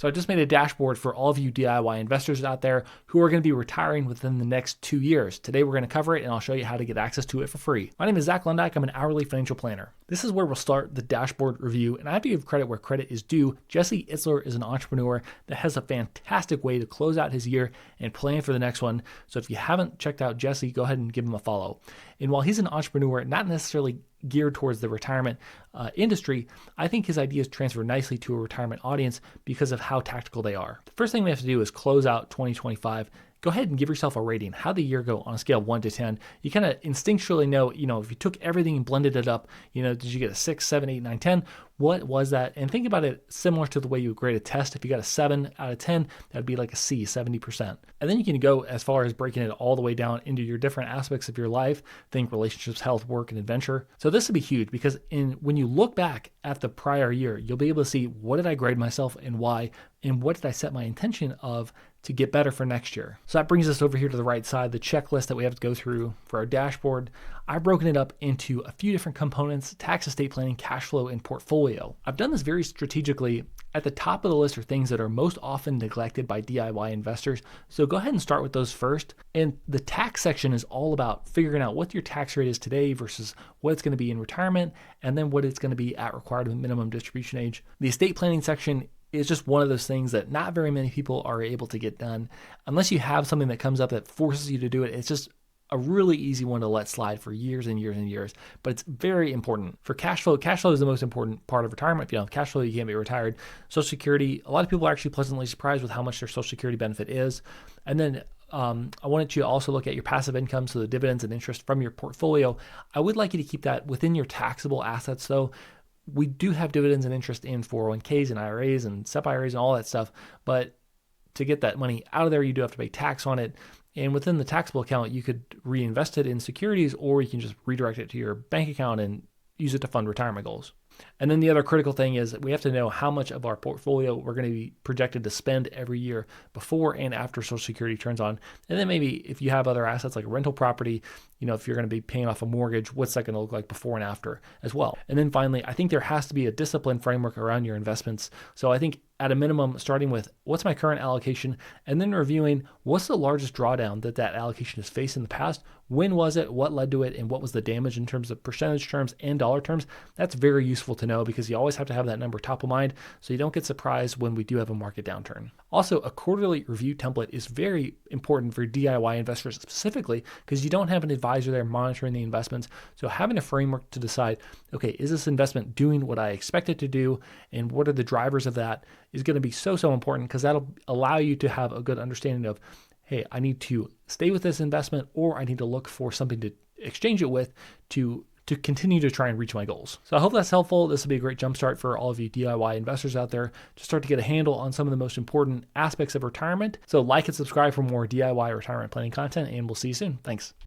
So I just made a dashboard for all of you DIY investors out there who are going to be retiring within the next 2 years. Today we're going to cover it and I'll show you how to get access to it for free. My name is Zach Lundyke. I'm an hourly financial planner. This is where we'll start the dashboard review, and I have to give credit where credit is due. Jesse Itzler is an entrepreneur that has a fantastic way to close out his year and plan for the next one. So if you haven't checked out Jesse, go ahead and give him a follow. And while he's an entrepreneur, not necessarily geared towards the retirement industry, I think his ideas transfer nicely to a retirement audience because of how tactical they are. The first thing we have to do is close out 2025. Go ahead and give yourself a rating. How'd the year go on a scale of 1 to 10? You kind of instinctually know, if you took everything and blended it up, did you get a 6, 7, 8, 9, 10? What was that? And think about it similar to the way you would grade a test. If you got a 7 out of 10, that'd be like a C, 70%. And then you can go as far as breaking it all the way down into your different aspects of your life. Think relationships, health, work, and adventure. So this would be huge because when you look back at the prior year, you'll be able to see what did I grade myself and why, and what did I set my intention of to get better for next year. So that brings us over here to the right side, the checklist that we have to go through for our dashboard. I've broken it up into a few different components: tax, estate planning, cash flow, and portfolio. I've done this very strategically. At the top of the list are things that are most often neglected by DIY investors. So go ahead and start with those first. And the tax section is all about figuring out what your tax rate is today versus what it's going to be in retirement, and then what it's going to be at required minimum distribution age. The estate planning section is just one of those things that not very many people are able to get done. Unless you have something that comes up that forces you to do it, it's just a really easy one to let slide for years and years and years, but it's very important. For cash flow is the most important part of retirement. If you don't have cash flow, you can't be retired. Social Security, a lot of people are actually pleasantly surprised with how much their Social Security benefit is. And then I wanted you to also look at your passive income, so the dividends and interest from your portfolio. I would like you to keep that within your taxable assets though. We do have dividends and interest in 401ks and IRAs and SEP IRAs and all that stuff, but to get that money out of there, you do have to pay tax on it. And within the taxable account, you could reinvest it in securities, or you can just redirect it to your bank account and use it to fund retirement goals. And then the other critical thing is that we have to know how much of our portfolio we're going to be projected to spend every year before and after Social Security turns on. And then maybe if you have other assets like a rental property, if you're going to be paying off a mortgage, what's that going to look like before and after as well. And then finally, I think there has to be a discipline framework around your investments. So I think at a minimum, starting with what's my current allocation, and then reviewing what's the largest drawdown that allocation has faced in the past, when was it, what led to it, and what was the damage in terms of percentage terms and dollar terms. That's very useful to know because you always have to have that number top of mind so you don't get surprised when we do have a market downturn. Also, a quarterly review template is very important for DIY investors specifically because you don't have an advisor there monitoring the investments. So having a framework to decide, okay, is this investment doing what I expect it to do, and what are the drivers of that, is going to be so important because that'll allow you to have a good understanding of, hey, I need to stay with this investment, or I need to look for something to exchange it with to continue to try and reach my goals. So I hope that's helpful. This will be a great jumpstart for all of you DIY investors out there to start to get a handle on some of the most important aspects of retirement. So like and subscribe for more DIY retirement planning content, and we'll see you soon. Thanks.